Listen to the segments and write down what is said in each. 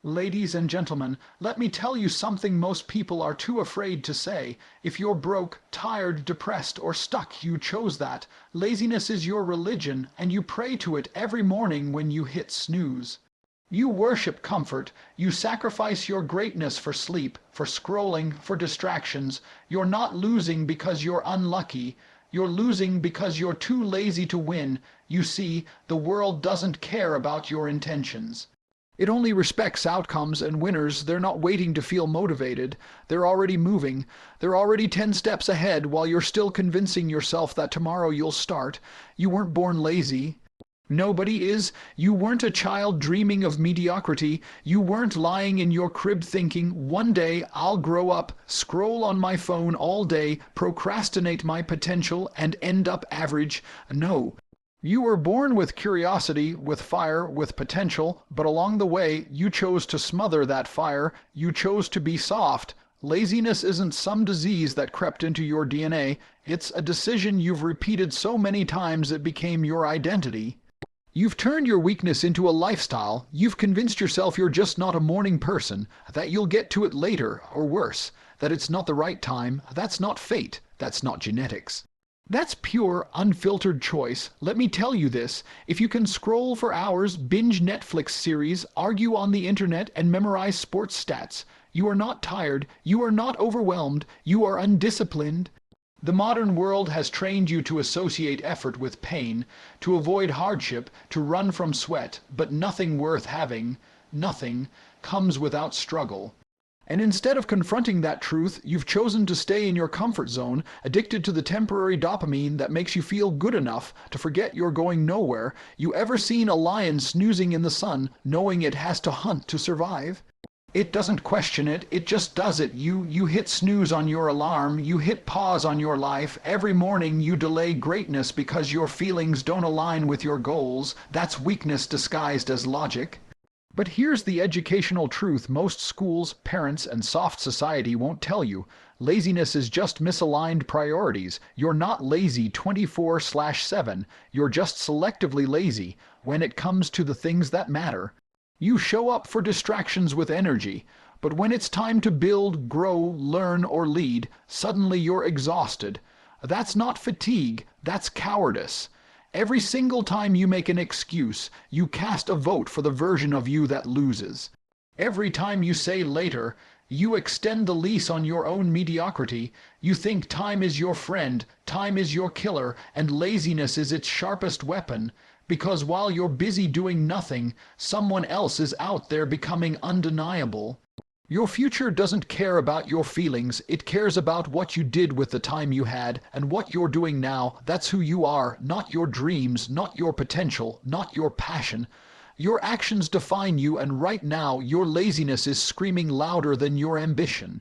Ladies and gentlemen, let me tell you something most people are too afraid to say. If you're broke, tired, depressed, or stuck, you chose that. Laziness is your religion, and you pray to it every morning when you hit snooze. You worship comfort. You sacrifice your greatness for sleep, for scrolling, for distractions. You're not losing because you're unlucky. You're losing because you're too lazy to win. You see, the world doesn't care about your intentions. It only respects outcomes and winners. They're not waiting to feel motivated. They're already moving. They're already 10 steps ahead while you're still convincing yourself that tomorrow you'll start. You weren't born lazy. Nobody is. You weren't a child dreaming of mediocrity. You weren't lying in your crib thinking, one day I'll grow up, scroll on my phone all day, procrastinate my potential, and end up average. No. You were born with curiosity, with fire, with potential, but along the way you chose to smother that fire. You chose to be soft. Laziness isn't some disease that crept into your DNA. It's a decision you've repeated so many times it became your identity. You've turned your weakness into a lifestyle. You've convinced yourself you're just not a morning person, that you'll get to it later, or worse, that it's not the right time. That's not fate. That's not genetics. That's pure, unfiltered choice. Let me tell you this. If you can scroll for hours, binge Netflix series, argue on the internet, and memorize sports stats, you are not tired, you are not overwhelmed, you are undisciplined. The modern world has trained you to associate effort with pain, to avoid hardship, to run from sweat, but nothing worth having, nothing, comes without struggle. And instead of confronting that truth, you've chosen to stay in your comfort zone, addicted to the temporary dopamine that makes you feel good enough to forget you're going nowhere. You ever seen a lion snoozing in the sun, knowing it has to hunt to survive? It doesn't question it, it just does it. You hit snooze on your alarm, you hit pause on your life. Every morning you delay greatness because your feelings don't align with your goals. That's weakness disguised as logic. But here's the educational truth most schools, parents, and soft society won't tell you. Laziness is just misaligned priorities. You're not lazy 24/7. You're just selectively lazy when it comes to the things that matter. You show up for distractions with energy, but when it's time to build, grow, learn, or lead, suddenly you're exhausted. That's not fatigue, that's cowardice. Every single time you make an excuse, you cast a vote for the version of you that loses. Every time you say later, you extend the lease on your own mediocrity. You think time is your friend, time is your killer, and laziness is its sharpest weapon. Because while you're busy doing nothing, someone else is out there becoming undeniable. Your future doesn't care about your feelings, it cares about what you did with the time you had, and what you're doing now. That's who you are, not your dreams, not your potential, not your passion. Your actions define you, and right now your laziness is screaming louder than your ambition.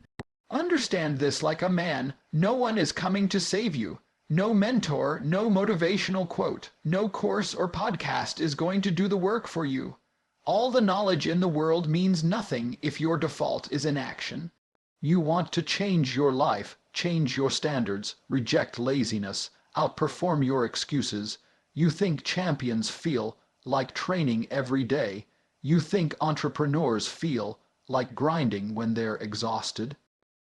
Understand this like a man. No one is coming to save you. No mentor, no motivational quote, no course or podcast is going to do the work for you. All the knowledge in the world means nothing if your default is inaction. You want to change your life, change your standards, reject laziness, outperform your excuses. You think champions feel like training every day. You think entrepreneurs feel like grinding when they're exhausted.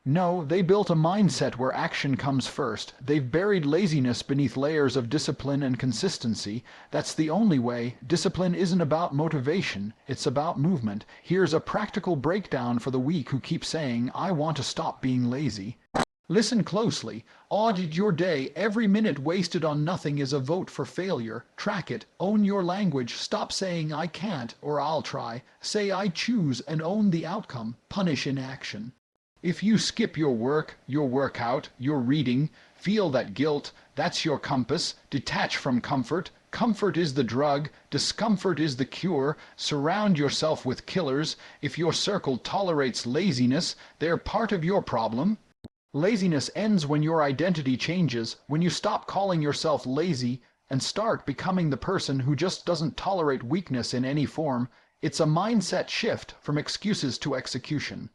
No, they built a mindset where action comes first. They've buried laziness beneath layers of discipline and consistency. That's the only way. Discipline isn't about motivation, it's about movement. Here's a practical breakdown for the weak who keep saying, I want to stop being lazy. Listen closely. Audit your day. Every minute wasted on nothing is a vote for failure. Track it. Own your language. Stop saying I can't or I'll try. Say I choose and own the outcome. Punish inaction. If you skip your work, your workout, your reading, feel that guilt, that's your compass. Detach from comfort. Comfort is the drug, discomfort is the cure. Surround yourself with killers. If your circle tolerates laziness, they're part of your problem. Laziness ends when your identity changes, when you stop calling yourself lazy and start becoming the person who just doesn't tolerate weakness in any form. It's a mindset shift from excuses to execution.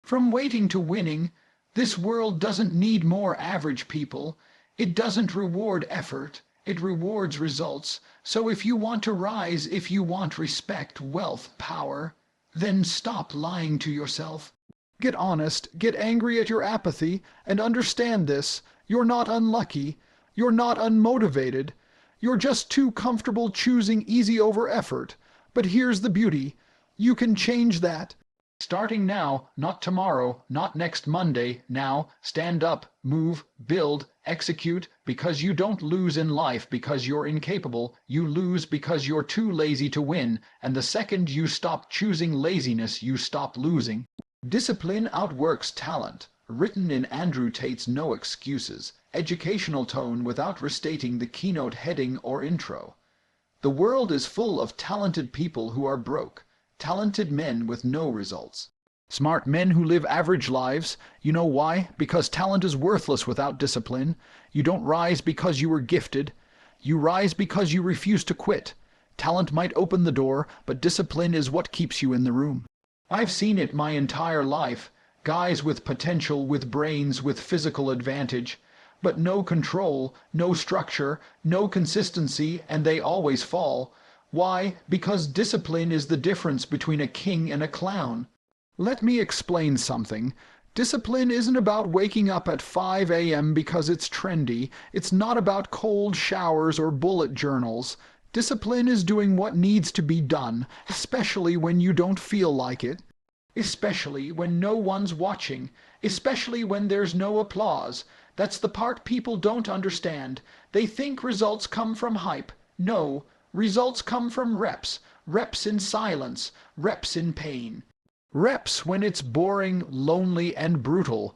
From waiting to winning. This world doesn't need more average people. It doesn't reward effort. It rewards results. So if you want to rise, if you want respect, wealth, power, Then stop lying to yourself. Get honest, get angry at your apathy, and understand this. You're not unlucky. You're not unmotivated. You're just too comfortable choosing easy over effort. But here's the beauty. You can change that. Starting now, not tomorrow, not next Monday, now, stand up, move, build, execute, because you don't lose in life because you're incapable, you lose because you're too lazy to win, and the second you stop choosing laziness, you stop losing. Discipline outworks talent, written in Andrew Tate's No Excuses, educational tone without restating the keynote heading or intro. The world is full of talented people who are broke. Talented men with no results. Smart men who live average lives. You know why? Because talent is worthless without discipline. You don't rise because you were gifted. You rise because you refuse to quit. Talent might open the door, but discipline is what keeps you in the room. I've seen it my entire life. Guys with potential, with brains, with physical advantage. But no control, no structure, no consistency, and they always fall. Why? Because discipline is the difference between a king and a clown. Let me explain something. Discipline isn't about waking up at 5 a.m. because it's trendy. It's not about cold showers or bullet journals. Discipline is doing what needs to be done, especially when you don't feel like it. Especially when no one's watching. Especially when there's no applause. That's the part people don't understand. They think results come from hype. No. Results come from reps. Reps in silence. Reps in pain. Reps when it's boring, lonely, and brutal.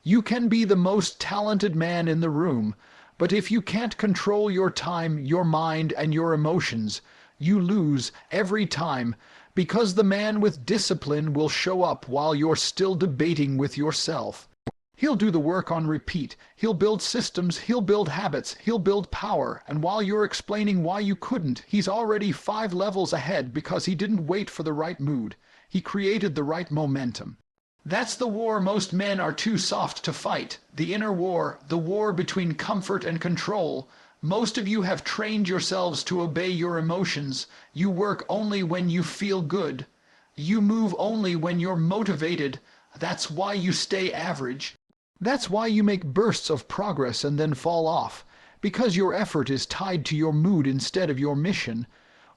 You can be the most talented man in the room, but if you can't control your time, your mind, and your emotions, you lose every time, because the man with discipline will show up while you're still debating with yourself. He'll do the work on repeat. He'll build systems, he'll build habits, he'll build power, and while you're explaining why you couldn't, he's already 5 levels ahead because he didn't wait for the right mood. He created the right momentum. That's the war most men are too soft to fight. The inner war, the war between comfort and control. Most of you have trained yourselves to obey your emotions. You work only when you feel good. You move only when you're motivated. That's why you stay average. That's why you make bursts of progress and then fall off, because your effort is tied to your mood instead of your mission.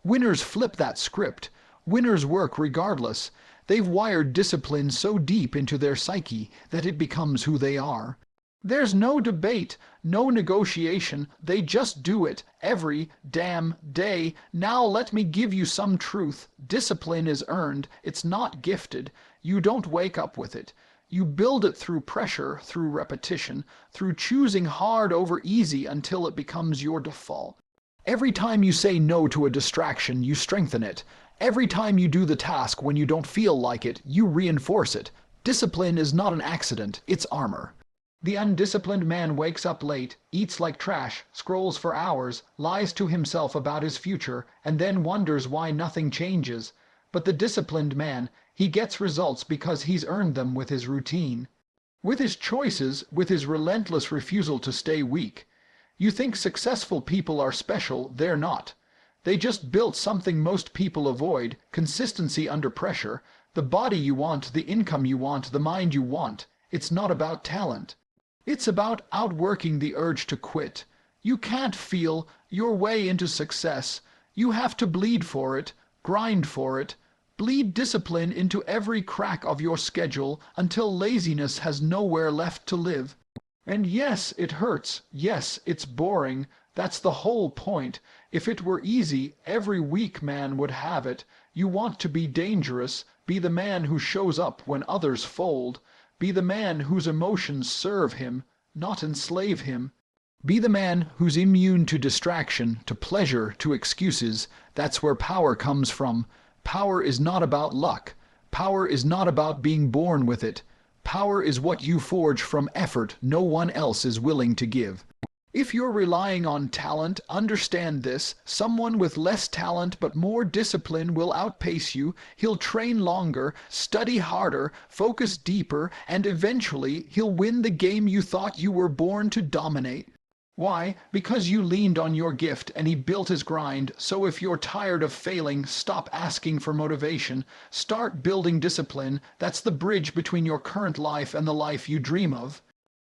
Winners flip that script. Winners work regardless. They've wired discipline so deep into their psyche that it becomes who they are. There's no debate, no negotiation. They just do it every damn day. Now let me give you some truth. Discipline is earned. It's not gifted. You don't wake up with it. You build it through pressure, through repetition, through choosing hard over easy until it becomes your default. Every time you say no to a distraction, you strengthen it. Every time you do the task when you don't feel like it, you reinforce it. Discipline is not an accident, it's armor. The undisciplined man wakes up late, eats like trash, scrolls for hours, lies to himself about his future, and then wonders why nothing changes. But the disciplined man, he gets results because he's earned them with his routine. With his choices, with his relentless refusal to stay weak. You think successful people are special, they're not. They just built something most people avoid, consistency under pressure, the body you want, the income you want, the mind you want. It's not about talent. It's about outworking the urge to quit. You can't feel your way into success. You have to bleed for it, grind for it. Bleed discipline into every crack of your schedule until laziness has nowhere left to live. And yes, it hurts. Yes, it's boring. That's the whole point. If it were easy, every weak man would have it. You want to be dangerous. Be the man who shows up when others fold. Be the man whose emotions serve him, not enslave him. Be the man who's immune to distraction, to pleasure, to excuses. That's where power comes from. Power is not about luck. Power is not about being born with it. Power is what you forge from effort no one else is willing to give. If you're relying on talent, understand this. Someone with less talent but more discipline will outpace you. He'll train longer, study harder, focus deeper, and eventually he'll win the game you thought you were born to dominate. Why? Because you leaned on your gift and he built his grind. So if you're tired of failing, stop asking for motivation. Start building discipline. That's the bridge between your current life and the life you dream of.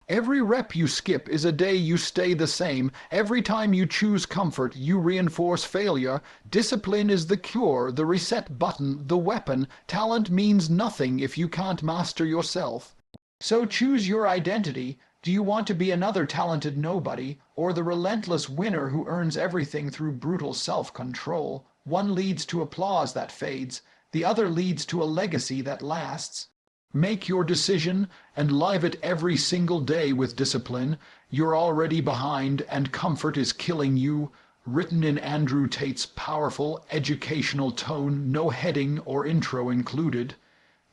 Every rep you skip is a day you stay the same. Every time you choose comfort, you reinforce failure. Discipline is the cure, the reset button, the weapon. Talent means nothing if you can't master yourself. So choose your identity. Do you want to be another talented nobody, or the relentless winner who earns everything through brutal self-control? One leads to applause that fades, the other leads to a legacy that lasts. Make your decision and live it every single day with discipline. You're already behind and comfort is killing you. Written in Andrew Tate's powerful, educational tone, no heading or intro included.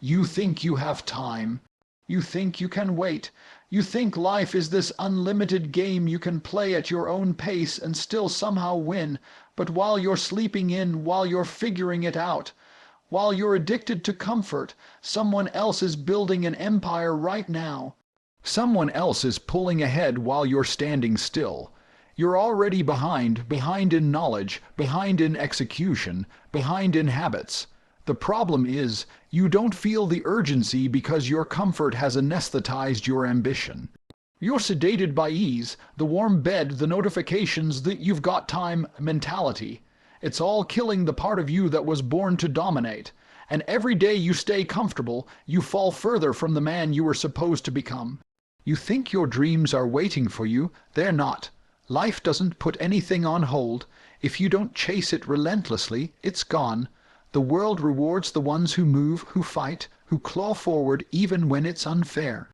You think you have time. You think you can wait. You think life is this unlimited game you can play at your own pace and still somehow win. But while you're sleeping in, while you're figuring it out, while you're addicted to comfort, someone else is building an empire right now. Someone else is pulling ahead while you're standing still. You're already behind in knowledge, behind in execution, behind in habits. The problem is, you don't feel the urgency because your comfort has anesthetized your ambition. You're sedated by ease, the warm bed, the notifications, the "you've got time" mentality. It's all killing the part of you that was born to dominate. And every day you stay comfortable, you fall further from the man you were supposed to become. You think your dreams are waiting for you. They're not. Life doesn't put anything on hold. If you don't chase it relentlessly, it's gone. The world rewards the ones who move, who fight, who claw forward even when it's unfair.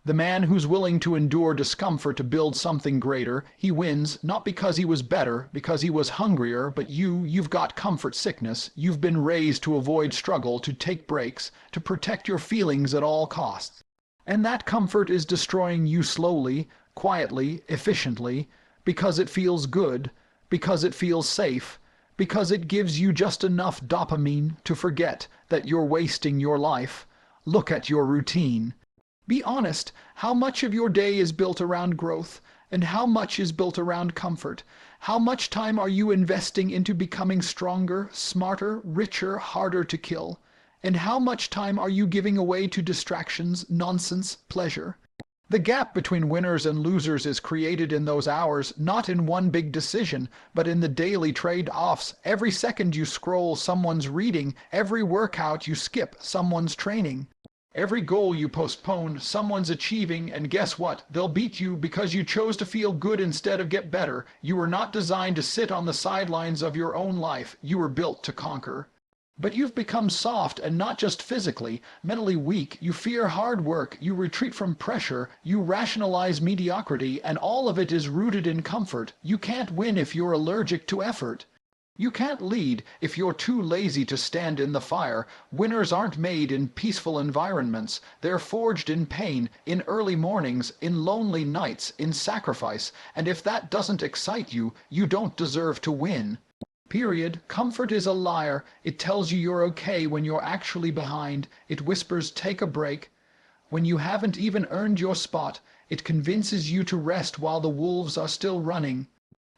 The man who's willing to endure discomfort to build something greater, he wins, not because he was better, because he was hungrier, but you've got comfort sickness. You've been raised to avoid struggle, to take breaks, to protect your feelings at all costs. And that comfort is destroying you slowly, quietly, efficiently, because it feels good, because it feels safe, because it gives you just enough dopamine to forget that you're wasting your life. Look at your routine. Be honest, how much of your day is built around growth, and how much is built around comfort? How much time are you investing into becoming stronger, smarter, richer, harder to kill? And how much time are you giving away to distractions, nonsense, pleasure? The gap between winners and losers is created in those hours, not in one big decision, but in the daily trade-offs. Every second you scroll, someone's reading. Every workout you skip, someone's training. Every goal you postpone, someone's achieving, and guess what? They'll beat you because you chose to feel good instead of get better. You were not designed to sit on the sidelines of your own life. You were built to conquer. But you've become soft, and not just physically, mentally weak. You fear hard work, you retreat from pressure, you rationalize mediocrity, and all of it is rooted in comfort. You can't win if you're allergic to effort. You can't lead if you're too lazy to stand in the fire. Winners aren't made in peaceful environments. They're forged in pain, in early mornings, in lonely nights, in sacrifice. And if that doesn't excite you, you don't deserve to win. Period. Comfort is a liar. It tells you you're okay when you're actually behind. It whispers, take a break, when you haven't even earned your spot. It convinces you to rest while the wolves are still running.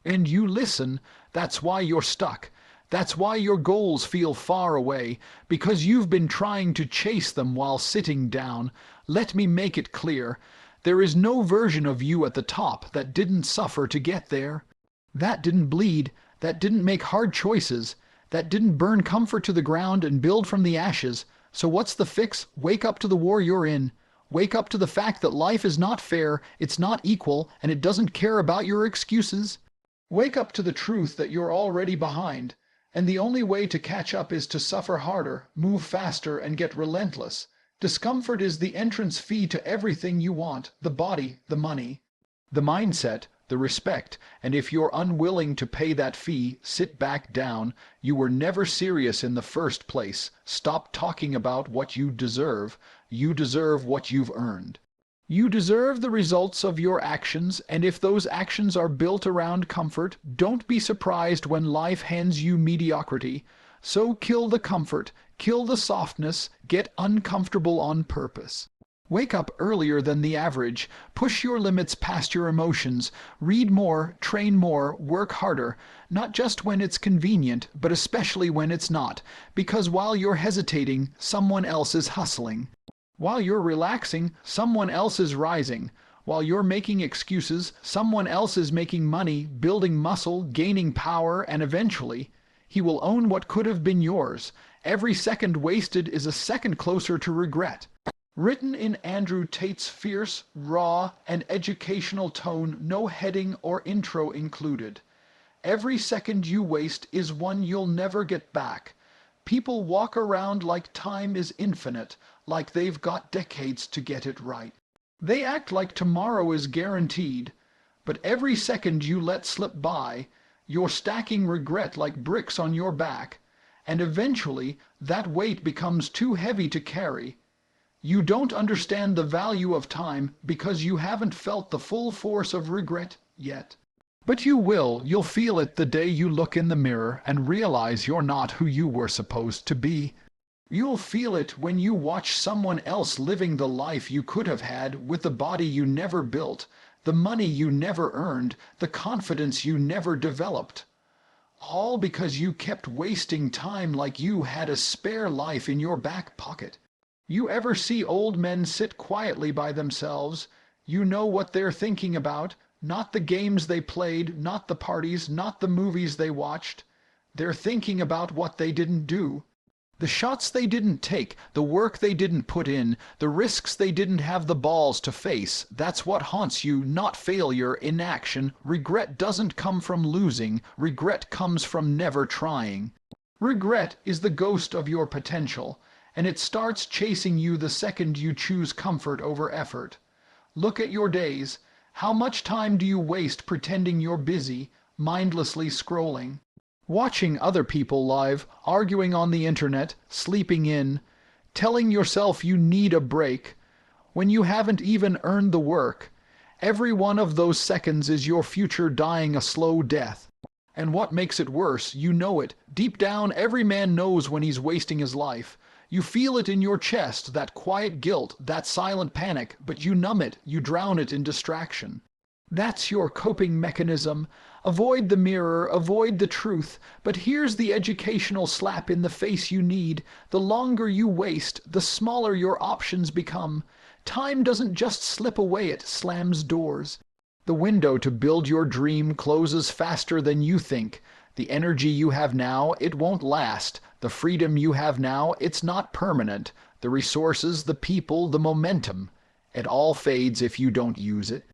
And you listen. That's why you're stuck. That's why your goals feel far away, because you've been trying to chase them while sitting down. Let me make it clear. There is no version of you at the top that didn't suffer to get there. That didn't bleed. That didn't make hard choices. That didn't burn comfort to the ground and build from the ashes. So what's the fix? Wake up to the war you're in. Wake up to the fact that life is not fair, it's not equal, and it doesn't care about your excuses. Wake up to the truth that you're already behind, and the only way to catch up is to suffer harder, move faster, and get relentless. Discomfort is the entrance fee to everything you want, the body, the money, the mindset, the respect, and if you're unwilling to pay that fee, sit back down. You were never serious in the first place. Stop talking about what you deserve. You deserve what you've earned. You deserve the results of your actions, and if those actions are built around comfort, don't be surprised when life hands you mediocrity. So kill the comfort, kill the softness, get uncomfortable on purpose. Wake up earlier than the average. Push your limits past your emotions. Read more, train more, work harder. Not just when it's convenient, but especially when it's not. Because while you're hesitating, someone else is hustling. While you're relaxing, someone else is rising. While you're making excuses, someone else is making money, building muscle, gaining power, and eventually, he will own what could have been yours. Every second wasted is a second closer to regret. Written in Andrew Tate's fierce, raw, and educational tone, no heading or intro included. Every second you waste is one you'll never get back. People walk around like time is infinite, like they've got decades to get it right. They act like tomorrow is guaranteed, but every second you let slip by, you're stacking regret like bricks on your back, and eventually that weight becomes too heavy to carry. You don't understand the value of time because you haven't felt the full force of regret yet. But you will. You'll feel it the day you look in the mirror and realize you're not who you were supposed to be. You'll feel it when you watch someone else living the life you could have had with the body you never built, the money you never earned, the confidence you never developed. All because you kept wasting time like you had a spare life in your back pocket. You ever see old men sit quietly by themselves? You know what they're thinking about, not the games they played, not the parties, not the movies they watched. They're thinking about what they didn't do. The shots they didn't take, the work they didn't put in, the risks they didn't have the balls to face. That's what haunts you, not failure, inaction. Regret doesn't come from losing. Regret comes from never trying. Regret is the ghost of your potential, and it starts chasing you the second you choose comfort over effort. Look at your days. How much time do you waste pretending you're busy, mindlessly scrolling? Watching other people live, arguing on the internet, sleeping in, telling yourself you need a break, when you haven't even earned the work. Every one of those seconds is your future dying a slow death. And what makes it worse, you know it. Deep down, every man knows when he's wasting his life. You feel it in your chest, that quiet guilt, that silent panic, but you numb it, you drown it in distraction. That's your coping mechanism. Avoid the mirror, avoid the truth, but here's the educational slap in the face you need. The longer you waste, the smaller your options become. Time doesn't just slip away, it slams doors. The window to build your dream closes faster than you think. The energy you have now, it won't last. The freedom you have now, it's not permanent. The resources, the people, the momentum. It all fades if you don't use it.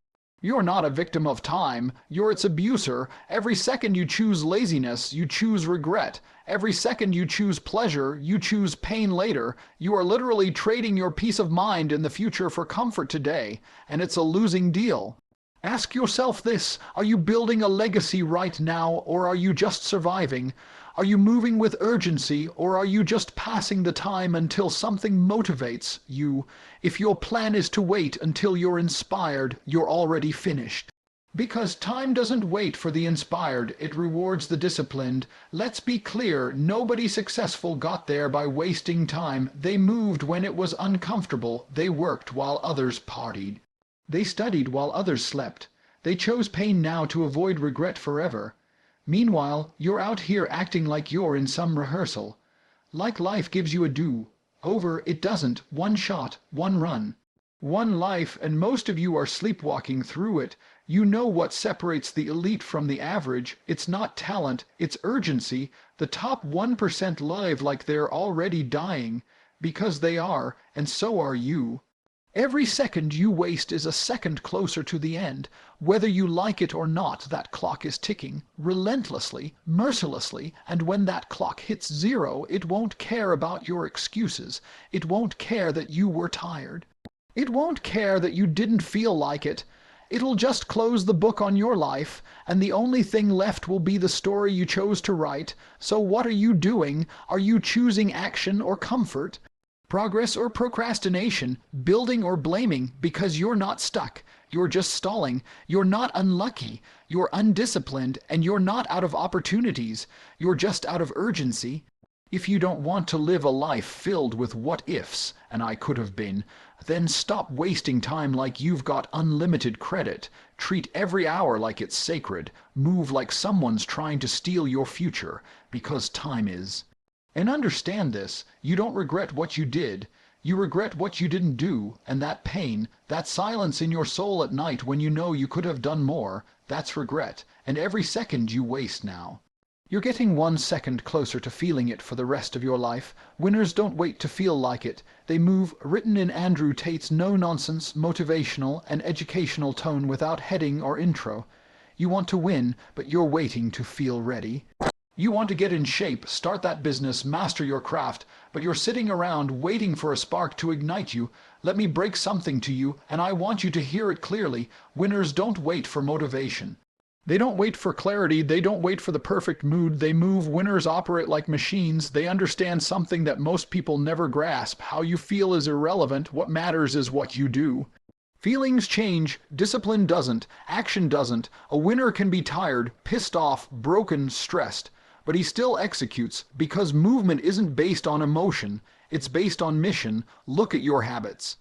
You're not a victim of time. You're its abuser. Every second you choose laziness, you choose regret. Every second you choose pleasure, you choose pain later. You are literally trading your peace of mind in the future for comfort today, and it's a losing deal. Ask yourself this: are you building a legacy right now, or are you just surviving? Are you moving with urgency, or are you just passing the time until something motivates you? If your plan is to wait until you're inspired, you're already finished. Because time doesn't wait for the inspired, it rewards the disciplined. Let's be clear, nobody successful got there by wasting time. They moved when it was uncomfortable. They worked while others partied. They studied while others slept. They chose pain now to avoid regret forever. Meanwhile, you're out here acting like you're in some rehearsal. Like life gives you a do-over, it doesn't. One shot, one run. One life, and most of you are sleepwalking through it. You know what separates the elite from the average. It's not talent, it's urgency. The top 1% live like they're already dying. Because they are, and so are you. Every second you waste is a second closer to the end. Whether you like it or not, that clock is ticking, relentlessly, mercilessly, and when that clock hits zero, it won't care about your excuses. It won't care that you were tired. It won't care that you didn't feel like it. It'll just close the book on your life, and the only thing left will be the story you chose to write. So what are you doing? Are you choosing action or comfort? Progress or procrastination, building or blaming? Because you're not stuck. You're just stalling. You're not unlucky. You're undisciplined, and you're not out of opportunities. You're just out of urgency. If you don't want to live a life filled with what ifs and I could have been, then stop wasting time like you've got unlimited credit. Treat every hour like it's sacred. Move like someone's trying to steal your future, because time is. And understand this, you don't regret what you did. You regret what you didn't do, and that pain, that silence in your soul at night when you know you could have done more, that's regret, and every second you waste now. You're getting 1 second closer to feeling it for the rest of your life. Winners don't wait to feel like it. They move, written in Andrew Tate's no-nonsense, motivational, and educational tone without heading or intro. You want to win, but you're waiting to feel ready. You want to get in shape, start that business, master your craft, but you're sitting around waiting for a spark to ignite you. Let me break something to you, and I want you to hear it clearly. Winners don't wait for motivation. They don't wait for clarity, they don't wait for the perfect mood, they move. Winners operate like machines. They understand something that most people never grasp. How you feel is irrelevant, what matters is what you do. Feelings change, discipline doesn't, action doesn't. A winner can be tired, pissed off, broken, stressed, but he still executes, because movement isn't based on emotion, it's based on mission. Look at your habits.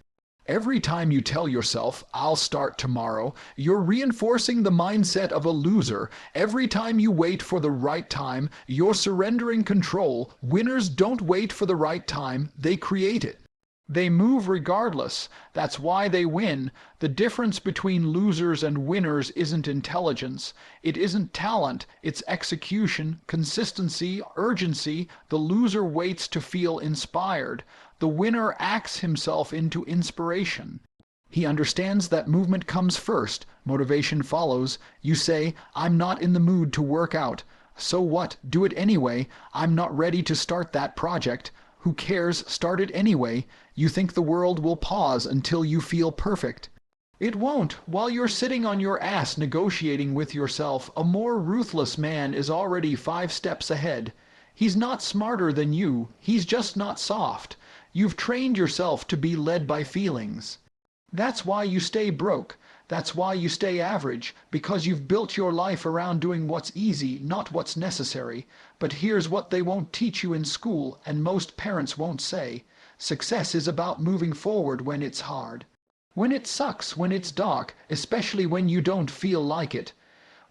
Every time you tell yourself, I'll start tomorrow, you're reinforcing the mindset of a loser. Every time you wait for the right time, you're surrendering control. Winners don't wait for the right time, they create it. They move regardless. That's why they win. The difference between losers and winners isn't intelligence. It isn't talent. It's execution, consistency, urgency. The loser waits to feel inspired. The winner acts himself into inspiration. He understands that movement comes first. Motivation follows. You say, I'm not in the mood to work out. So what? Do it anyway. I'm not ready to start that project. Who cares? Start it anyway. You think the world will pause until you feel perfect. It won't. While you're sitting on your ass negotiating with yourself, a more ruthless man is already 5 steps ahead. He's not smarter than you. He's just not soft. You've trained yourself to be led by feelings. That's why you stay broke. That's why you stay average, because you've built your life around doing what's easy, not what's necessary. But here's what they won't teach you in school, and most parents won't say. Success is about moving forward when it's hard. When it sucks, when it's dark, especially when you don't feel like it.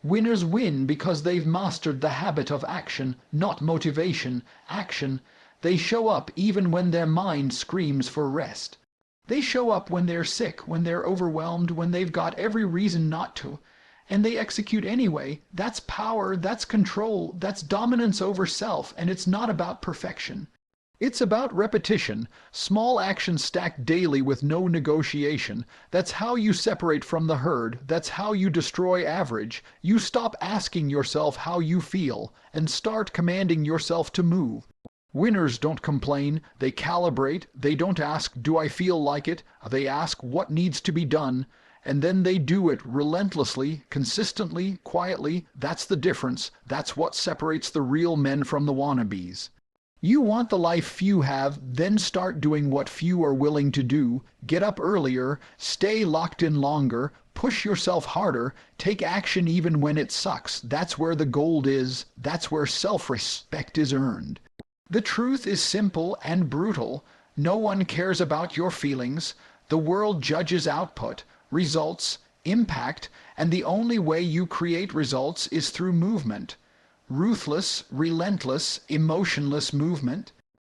Winners win because they've mastered the habit of action, not motivation. Action. They show up even when their mind screams for rest. They show up when they're sick, when they're overwhelmed, when they've got every reason not to. And they execute anyway. That's power, that's control, that's dominance over self, and it's not about perfection. It's about repetition, small actions stacked daily with no negotiation. That's how you separate from the herd. That's how you destroy average. You stop asking yourself how you feel and start commanding yourself to move. Winners don't complain, they calibrate. They don't ask, do I feel like it? They ask, what needs to be done? And then they do it relentlessly, consistently, quietly. That's the difference. That's what separates the real men from the wannabes. You want the life few have, then start doing what few are willing to do. Get up earlier, stay locked in longer, push yourself harder, take action even when it sucks. That's where the gold is. That's where self-respect is earned. The truth is simple and brutal. No one cares about your feelings. The world judges output, results, impact, and the only way you create results is through movement. Ruthless, relentless, emotionless movement.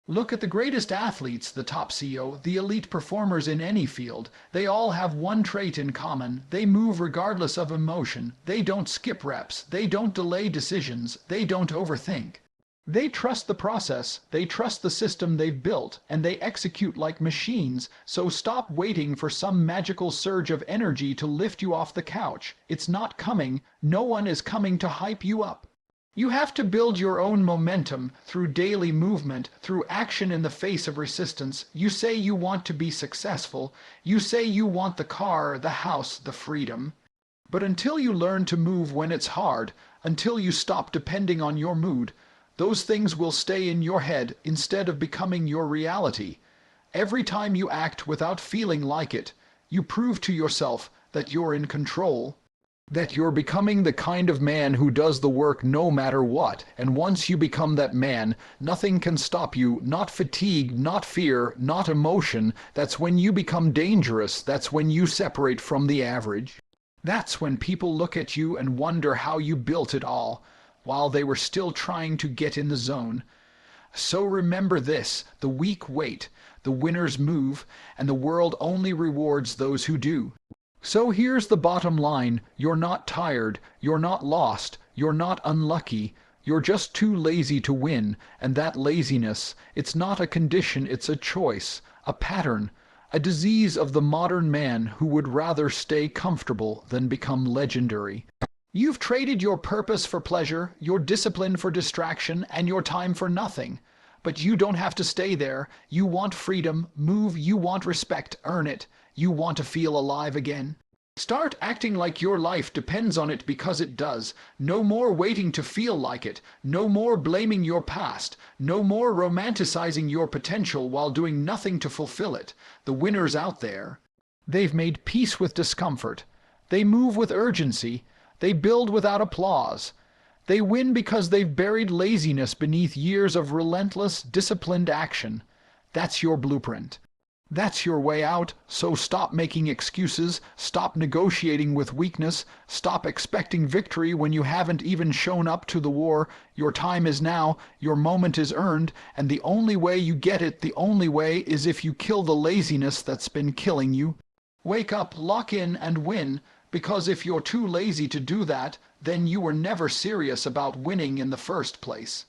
Look at the greatest athletes, the top CEO, the elite performers in any field. They all have one trait in common. They move regardless of emotion. They don't skip reps. They don't delay decisions. They don't overthink. They trust the process, they trust the system they've built, and they execute like machines. So stop waiting for some magical surge of energy to lift you off the couch. It's not coming. No one is coming to hype you up. You have to build your own momentum through daily movement, through action in the face of resistance. You say you want to be successful. You say you want the car, the house, the freedom. But until you learn to move when it's hard, until you stop depending on your mood, those things will stay in your head instead of becoming your reality. Every time you act without feeling like it, you prove to yourself that you're in control. That you're becoming the kind of man who does the work no matter what, and once you become that man, nothing can stop you, not fatigue, not fear, not emotion. That's when you become dangerous, that's when you separate from the average. That's when people look at you and wonder how you built it all, while they were still trying to get in the zone. So remember this: the weak wait, the winners move, and the world only rewards those who do. So here's the bottom line: you're not tired, you're not lost, you're not unlucky, you're just too lazy to win. And that laziness, it's not a condition, it's a choice, a pattern, a disease of the modern man who would rather stay comfortable than become legendary. You've traded your purpose for pleasure, your discipline for distraction, and your time for nothing. But you don't have to stay there. You want freedom, move, you want respect, earn it. You want to feel alive again. Start acting like your life depends on it, because it does. No more waiting to feel like it. No more blaming your past. No more romanticizing your potential while doing nothing to fulfill it. The winners out there, they've made peace with discomfort. They move with urgency. They build without applause. They win because they've buried laziness beneath years of relentless, disciplined action. That's your blueprint. That's your way out. So stop making excuses, stop negotiating with weakness, stop expecting victory when you haven't even shown up to the war. Your time is now, your moment is earned, and the only way you get it, the only way, is if you kill the laziness that's been killing you. Wake up, lock in, and win, because if you're too lazy to do that, then you were never serious about winning in the first place.